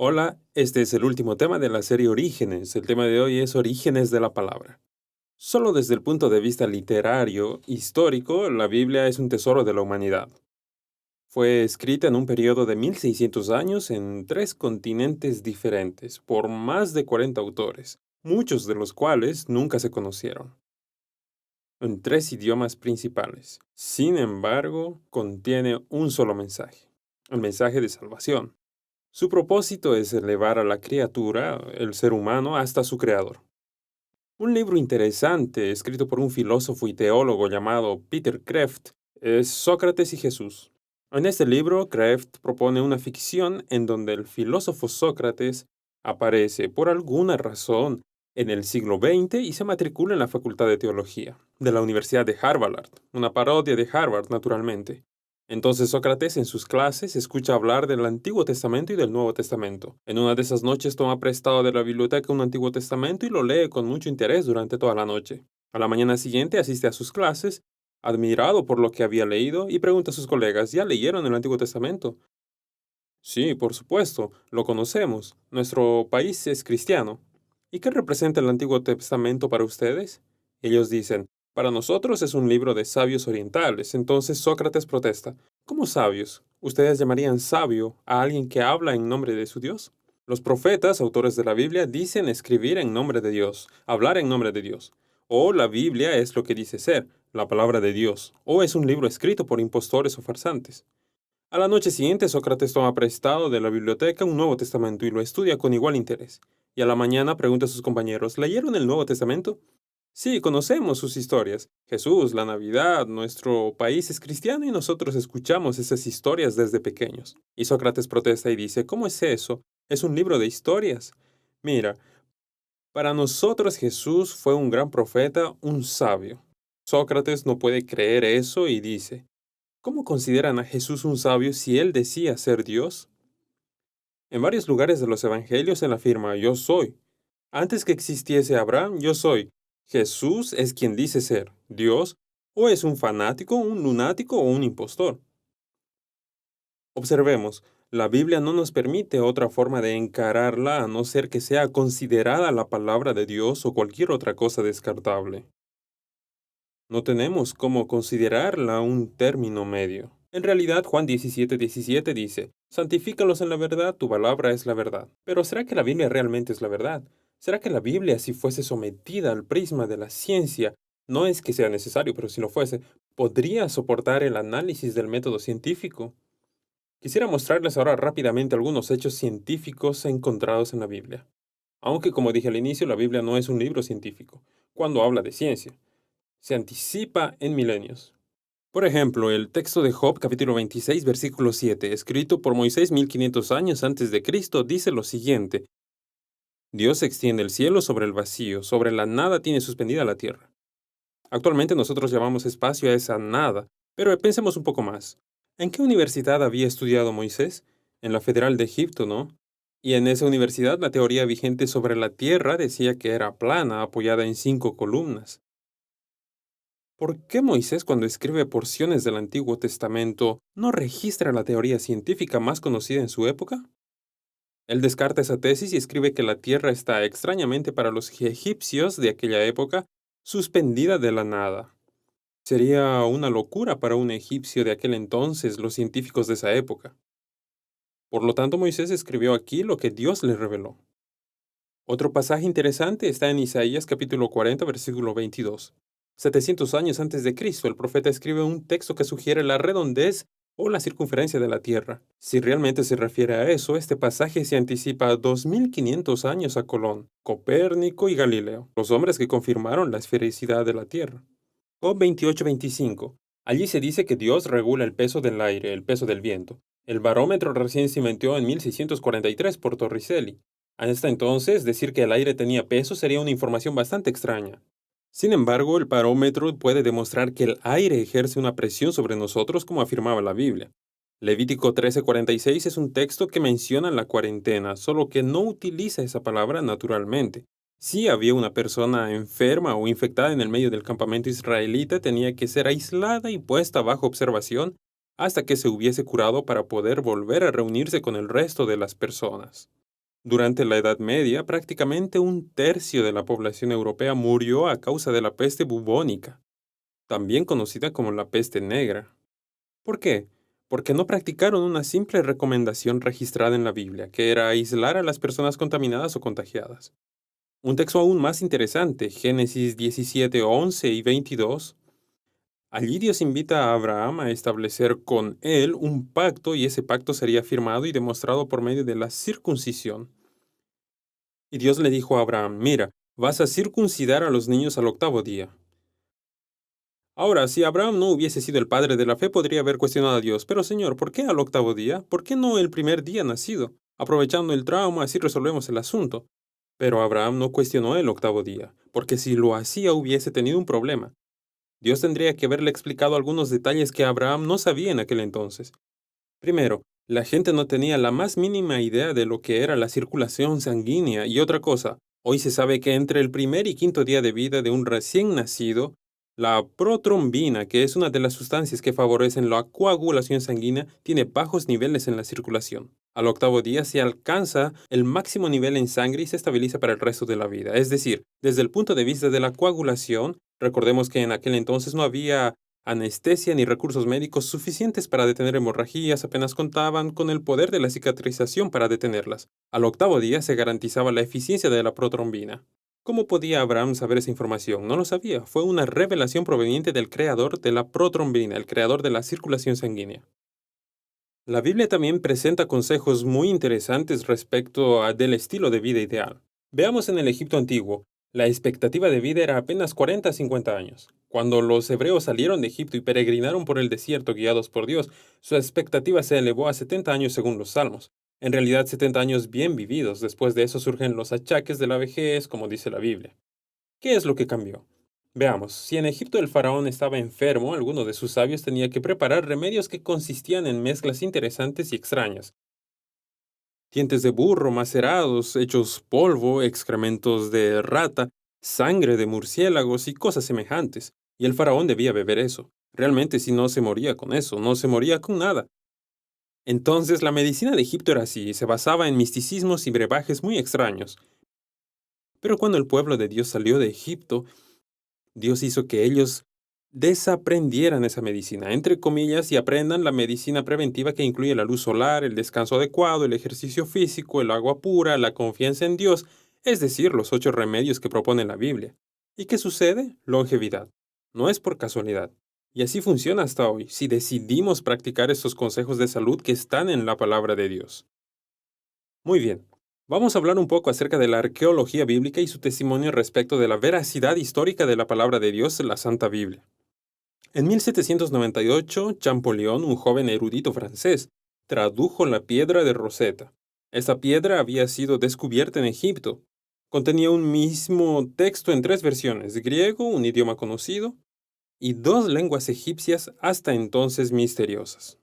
Hola, este es el último tema de la serie Orígenes. El tema de hoy es Orígenes de la Palabra. Solo desde el punto de vista literario, histórico, la Biblia es un tesoro de la humanidad. Fue escrita en un periodo de 1600 años en tres continentes diferentes, por más de 40 autores, muchos de los cuales nunca se conocieron, en tres idiomas principales. Sin embargo, contiene un solo mensaje, el mensaje de salvación. Su propósito es elevar a la criatura, el ser humano, hasta su creador. Un libro interesante, escrito por un filósofo y teólogo llamado Peter Kreeft, es Sócrates y Jesús. En este libro, Kreeft propone una ficción en donde el filósofo Sócrates aparece por alguna razón en el siglo XX y se matricula en la Facultad de Teología de la Universidad de Harvard, una parodia de Harvard, naturalmente. Entonces Sócrates en sus clases escucha hablar del Antiguo Testamento y del Nuevo Testamento. En una de esas noches toma prestado de la biblioteca un Antiguo Testamento y lo lee con mucho interés durante toda la noche. A la mañana siguiente asiste a sus clases, admirado por lo que había leído, y pregunta a sus colegas, ¿ya leyeron el Antiguo Testamento? Sí, por supuesto, lo conocemos. Nuestro país es cristiano. ¿Y qué representa el Antiguo Testamento para ustedes? Ellos dicen, para nosotros es un libro de sabios orientales. Entonces Sócrates protesta, ¿cómo sabios? ¿Ustedes llamarían sabio a alguien que habla en nombre de su Dios? Los profetas, autores de la Biblia, dicen escribir en nombre de Dios, hablar en nombre de Dios. O la Biblia es lo que dice ser, la palabra de Dios, o es un libro escrito por impostores o farsantes. A la noche siguiente, Sócrates toma prestado de la biblioteca un Nuevo Testamento y lo estudia con igual interés. Y a la mañana pregunta a sus compañeros, ¿leyeron el Nuevo Testamento? Sí, conocemos sus historias. Jesús, la Navidad, nuestro país es cristiano y nosotros escuchamos esas historias desde pequeños. Y Sócrates protesta y dice, ¿cómo es eso? Es un libro de historias. Mira, para nosotros Jesús fue un gran profeta, un sabio. Sócrates no puede creer eso y dice, ¿cómo consideran a Jesús un sabio si él decía ser Dios? En varios lugares de los evangelios él afirma, yo soy. Antes que existiese Abraham, yo soy. Jesús es quien dice ser Dios, o es un fanático, un lunático o un impostor. Observemos, la Biblia no nos permite otra forma de encararla a no ser que sea considerada la palabra de Dios o cualquier otra cosa descartable. No tenemos cómo considerarla un término medio. En realidad, Juan 17:17 dice, santifícalos en la verdad, tu palabra es la verdad. Pero ¿será que la Biblia realmente es la verdad? ¿Será que la Biblia, si fuese sometida al prisma de la ciencia, no es que sea necesario, pero si lo fuese, podría soportar el análisis del método científico? Quisiera mostrarles ahora rápidamente algunos hechos científicos encontrados en la Biblia. Aunque, como dije al inicio, la Biblia no es un libro científico, cuando habla de ciencia se anticipa en milenios. Por ejemplo, el texto de Job capítulo 26 versículo 7, escrito por Moisés 1500 años antes de Cristo, dice lo siguiente: Dios extiende el cielo sobre el vacío, sobre la nada tiene suspendida la tierra. Actualmente nosotros llamamos espacio a esa nada, pero pensemos un poco más. ¿En qué universidad había estudiado Moisés? En la Federal de Egipto, ¿no? Y en esa universidad la teoría vigente sobre la tierra decía que era plana, apoyada en 5 columnas. ¿Por qué Moisés, cuando escribe porciones del Antiguo Testamento, no registra la teoría científica más conocida en su época? Él descarta esa tesis y escribe que la Tierra está extrañamente para los egipcios de aquella época suspendida de la nada. Sería una locura para un egipcio de aquel entonces, los científicos de esa época. Por lo tanto, Moisés escribió aquí lo que Dios le reveló. Otro pasaje interesante está en Isaías capítulo 40, versículo 22. 700 años antes de Cristo, el profeta escribe un texto que sugiere la redondez o la circunferencia de la Tierra. Si realmente se refiere a eso, este pasaje se anticipa 2500 años a Colón, Copérnico y Galileo, los hombres que confirmaron la esfericidad de la Tierra. Job 28:25. Allí se dice que Dios regula el peso del aire, el peso del viento. El barómetro recién se inventó en 1643 por Torricelli. Hasta entonces, decir que el aire tenía peso sería una información bastante extraña. Sin embargo, el barómetro puede demostrar que el aire ejerce una presión sobre nosotros como afirmaba la Biblia. Levítico 13:46 es un texto que menciona la cuarentena, solo que no utiliza esa palabra naturalmente. Si había una persona enferma o infectada en el medio del campamento israelita, tenía que ser aislada y puesta bajo observación hasta que se hubiese curado para poder volver a reunirse con el resto de las personas. Durante la Edad Media, prácticamente un tercio de la población europea murió a causa de la peste bubónica, también conocida como la peste negra. ¿Por qué? Porque no practicaron una simple recomendación registrada en la Biblia, que era aislar a las personas contaminadas o contagiadas. Un texto aún más interesante, Génesis 17, 11 y 22. Allí Dios invita a Abraham a establecer con él un pacto y ese pacto sería firmado y demostrado por medio de la circuncisión. Y Dios le dijo a Abraham, mira, vas a circuncidar a los niños al octavo día. Ahora, si Abraham no hubiese sido el padre de la fe, podría haber cuestionado a Dios, pero Señor, ¿por qué al octavo día? ¿Por qué no el primer día nacido? Aprovechando el trauma, así resolvemos el asunto. Pero Abraham no cuestionó el octavo día, porque si lo hacía hubiese tenido un problema. Dios tendría que haberle explicado algunos detalles que Abraham no sabía en aquel entonces. Primero, la gente no tenía la más mínima idea de lo que era la circulación sanguínea y otra cosa, hoy se sabe que entre el primer y quinto día de vida de un recién nacido, la protrombina, que es una de las sustancias que favorecen la coagulación sanguínea, tiene bajos niveles en la circulación. Al octavo día se alcanza el máximo nivel en sangre y se estabiliza para el resto de la vida. Es decir, desde el punto de vista de la coagulación, recordemos que en aquel entonces no había anestesia ni recursos médicos suficientes para detener hemorragias, apenas contaban con el poder de la cicatrización para detenerlas. Al octavo día se garantizaba la eficiencia de la protrombina. ¿Cómo podía Abraham saber esa información? No lo sabía. Fue una revelación proveniente del creador de la protrombina, el creador de la circulación sanguínea. La Biblia también presenta consejos muy interesantes respecto del estilo de vida ideal. Veamos en el Egipto antiguo, la expectativa de vida era apenas 40 a 50 años. Cuando los hebreos salieron de Egipto y peregrinaron por el desierto guiados por Dios, su expectativa se elevó a 70 años según los Salmos. En realidad 70 años bien vividos, después de eso surgen los achaques de la vejez, como dice la Biblia. ¿Qué es lo que cambió? Veamos, si en Egipto el faraón estaba enfermo, alguno de sus sabios tenía que preparar remedios que consistían en mezclas interesantes y extrañas. Dientes de burro macerados, hechos polvo, excrementos de rata, sangre de murciélagos y cosas semejantes. Y el faraón debía beber eso. Realmente si no se moría con eso, no se moría con nada. Entonces la medicina de Egipto era así, se basaba en misticismos y brebajes muy extraños. Pero cuando el pueblo de Dios salió de Egipto, Dios hizo que ellos desaprendieran esa medicina, entre comillas, y aprendan la medicina preventiva que incluye la luz solar, el descanso adecuado, el ejercicio físico, el agua pura, la confianza en Dios, es decir, los 8 remedios que propone la Biblia. ¿Y qué sucede? Longevidad. No es por casualidad. Y así funciona hasta hoy, si decidimos practicar estos consejos de salud que están en la palabra de Dios. Muy bien. Vamos a hablar un poco acerca de la arqueología bíblica y su testimonio respecto de la veracidad histórica de la palabra de Dios, la Santa Biblia. En 1798, Champollion, un joven erudito francés, tradujo la piedra de Rosetta. Esta piedra había sido descubierta en Egipto. Contenía un mismo texto en 3 versiones, griego, un idioma conocido, y 2 lenguas egipcias hasta entonces misteriosas.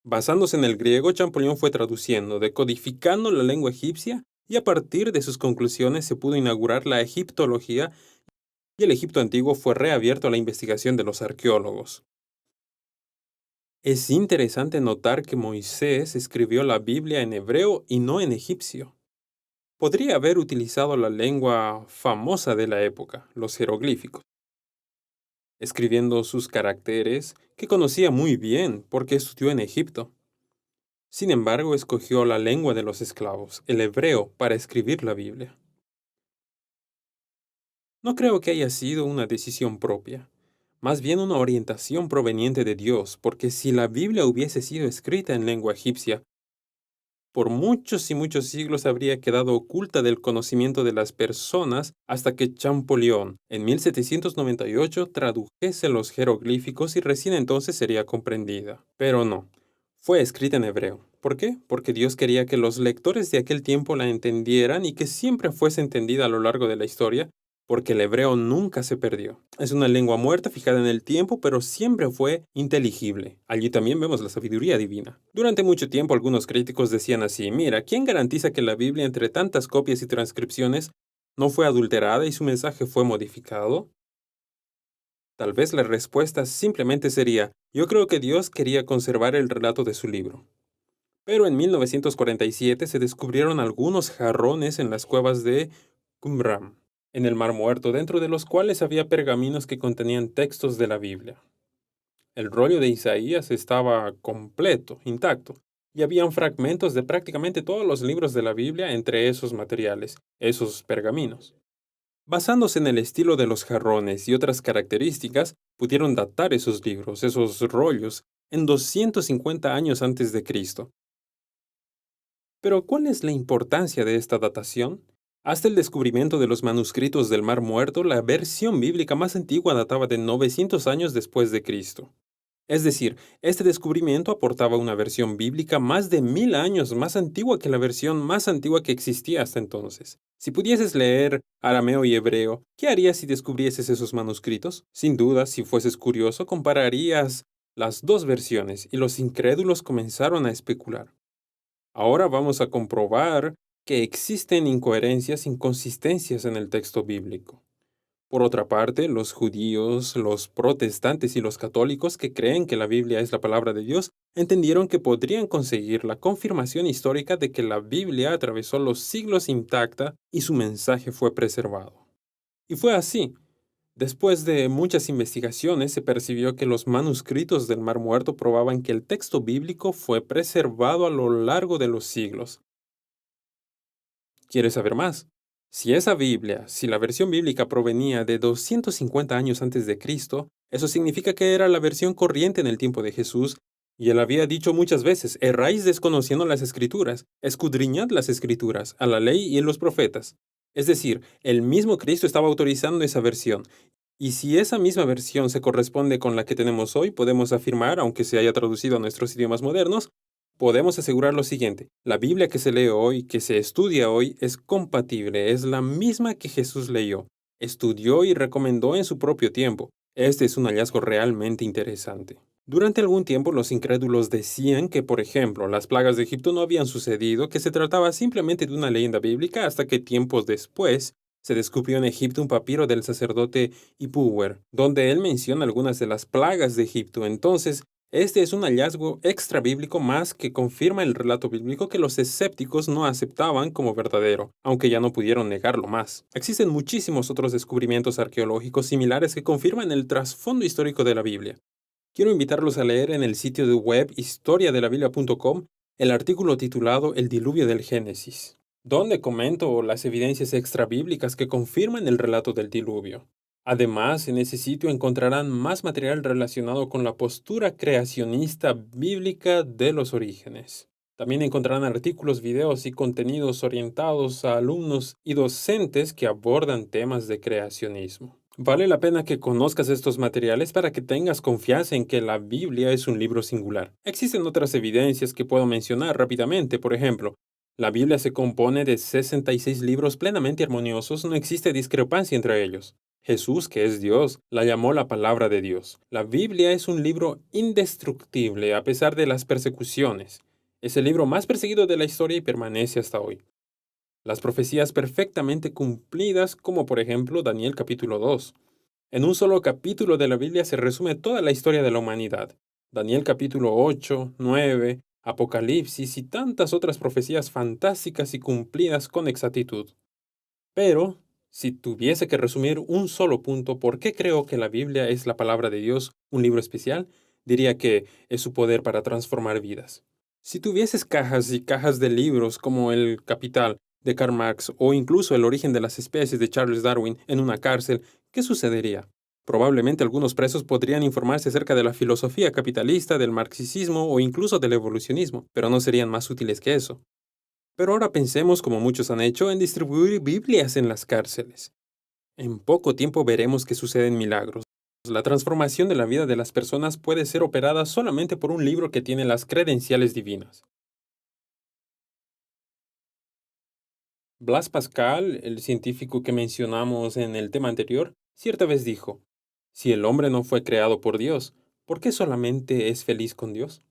Basándose en el griego, Champollion fue traduciendo, decodificando la lengua egipcia, y a partir de sus conclusiones se pudo inaugurar la egiptología y el Egipto antiguo fue reabierto a la investigación de los arqueólogos. Es interesante notar que Moisés escribió la Biblia en hebreo y no en egipcio. Podría haber utilizado la lengua famosa de la época, los jeroglíficos, escribiendo sus caracteres que conocía muy bien porque estudió en Egipto. Sin embargo, escogió la lengua de los esclavos, el hebreo, para escribir la Biblia. No creo que haya sido una decisión propia, más bien una orientación proveniente de Dios, porque si la Biblia hubiese sido escrita en lengua egipcia, por muchos y muchos siglos habría quedado oculta del conocimiento de las personas hasta que Champollion, en 1798, tradujese los jeroglíficos y recién entonces sería comprendida. Pero no, fue escrita en hebreo. ¿Por qué? Porque Dios quería que los lectores de aquel tiempo la entendieran y que siempre fuese entendida a lo largo de la historia, porque el hebreo nunca se perdió. Es una lengua muerta fijada en el tiempo, pero siempre fue inteligible. Allí también vemos la sabiduría divina. Durante mucho tiempo algunos críticos decían así, mira, ¿quién garantiza que la Biblia entre tantas copias y transcripciones no fue adulterada y su mensaje fue modificado? Tal vez la respuesta simplemente sería, yo creo que Dios quería conservar el relato de su libro. Pero en 1947 se descubrieron algunos jarrones en las cuevas de Qumran, en el Mar Muerto, dentro de los cuales había pergaminos que contenían textos de la Biblia. El rollo de Isaías estaba completo, intacto, y habían fragmentos de prácticamente todos los libros de la Biblia entre esos materiales, esos pergaminos. Basándose en el estilo de los jarrones y otras características, pudieron datar esos libros, esos rollos, en 250 años antes de Cristo. Pero, ¿cuál es la importancia de esta datación? Hasta el descubrimiento de los manuscritos del Mar Muerto, la versión bíblica más antigua databa de 900 años después de Cristo. Es decir, este descubrimiento aportaba una versión bíblica más de 1000 años más antigua que la versión más antigua que existía hasta entonces. Si pudieses leer arameo y hebreo, ¿qué harías si descubrieses esos manuscritos? Sin duda, si fueses curioso, compararías las dos versiones y los incrédulos comenzaron a especular. Ahora vamos a comprobar que existen incoherencias, inconsistencias en el texto bíblico. Por otra parte, los judíos, los protestantes y los católicos que creen que la Biblia es la palabra de Dios, entendieron que podrían conseguir la confirmación histórica de que la Biblia atravesó los siglos intacta y su mensaje fue preservado. Y fue así. Después de muchas investigaciones, se percibió que los manuscritos del Mar Muerto probaban que el texto bíblico fue preservado a lo largo de los siglos. ¿Quieres saber más? Si la versión bíblica provenía de 250 años antes de Cristo, eso significa que era la versión corriente en el tiempo de Jesús, y él había dicho muchas veces, erráis desconociendo las escrituras, escudriñad las escrituras, a la ley y en los profetas. Es decir, el mismo Cristo estaba autorizando esa versión, y si esa misma versión se corresponde con la que tenemos hoy, podemos afirmar, aunque se haya traducido a nuestros idiomas modernos, podemos asegurar lo siguiente: la Biblia que se lee hoy, que se estudia hoy, es compatible, es la misma que Jesús leyó, estudió y recomendó en su propio tiempo. Este es un hallazgo realmente interesante. Durante algún tiempo los incrédulos decían que, por ejemplo, las plagas de Egipto no habían sucedido, que se trataba simplemente de una leyenda bíblica, hasta que tiempos después se descubrió en Egipto un papiro del sacerdote Ipuwer, donde él menciona algunas de las plagas de Egipto. Entonces, este es un hallazgo extra bíblico más que confirma el relato bíblico que los escépticos no aceptaban como verdadero, aunque ya no pudieron negarlo más. Existen muchísimos otros descubrimientos arqueológicos similares que confirman el trasfondo histórico de la Biblia. Quiero invitarlos a leer en el sitio de web historiadelabiblia.com el artículo titulado El diluvio del Génesis, donde comento las evidencias extrabíblicas que confirman el relato del diluvio. Además, en ese sitio encontrarán más material relacionado con la postura creacionista bíblica de los orígenes. También encontrarán artículos, videos y contenidos orientados a alumnos y docentes que abordan temas de creacionismo. Vale la pena que conozcas estos materiales para que tengas confianza en que la Biblia es un libro singular. Existen otras evidencias que puedo mencionar rápidamente. Por ejemplo, la Biblia se compone de 66 libros plenamente armoniosos, no existe discrepancia entre ellos. Jesús, que es Dios, la llamó la palabra de Dios. La Biblia es un libro indestructible a pesar de las persecuciones. Es el libro más perseguido de la historia y permanece hasta hoy. Las profecías perfectamente cumplidas, como por ejemplo Daniel capítulo 2. En un solo capítulo de la Biblia se resume toda la historia de la humanidad. Daniel capítulo 8, 9, Apocalipsis y tantas otras profecías fantásticas y cumplidas con exactitud. Pero, si tuviese que resumir un solo punto, ¿por qué creo que la Biblia es la palabra de Dios, un libro especial? Diría que es su poder para transformar vidas. Si tuvieses cajas y cajas de libros como El Capital de Karl Marx o incluso El origen de las especies de Charles Darwin en una cárcel, ¿qué sucedería? Probablemente algunos presos podrían informarse acerca de la filosofía capitalista, del marxismo o incluso del evolucionismo, pero no serían más útiles que eso. Pero ahora pensemos, como muchos han hecho, en distribuir Biblias en las cárceles. En poco tiempo veremos que suceden milagros. La transformación de la vida de las personas puede ser operada solamente por un libro que tiene las credenciales divinas. Blaise Pascal, el científico que mencionamos en el tema anterior, cierta vez dijo: si el hombre no fue creado por Dios, ¿por qué solamente es feliz con Dios?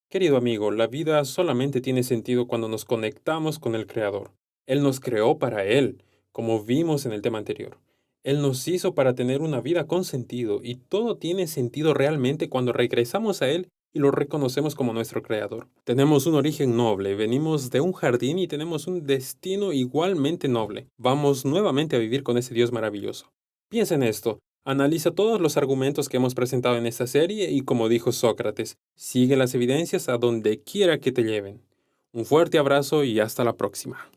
Querido amigo, la vida solamente tiene sentido cuando nos conectamos con el Creador. Él nos creó para Él, como vimos en el tema anterior. Él nos hizo para tener una vida con sentido, y todo tiene sentido realmente cuando regresamos a Él y lo reconocemos como nuestro creador. Tenemos un origen noble, venimos de un jardín y tenemos un destino igualmente noble. Vamos nuevamente a vivir con ese Dios maravilloso. Piensa en esto. Analiza todos los argumentos que hemos presentado en esta serie y, como dijo Sócrates, sigue las evidencias a donde quiera que te lleven. Un fuerte abrazo y hasta la próxima.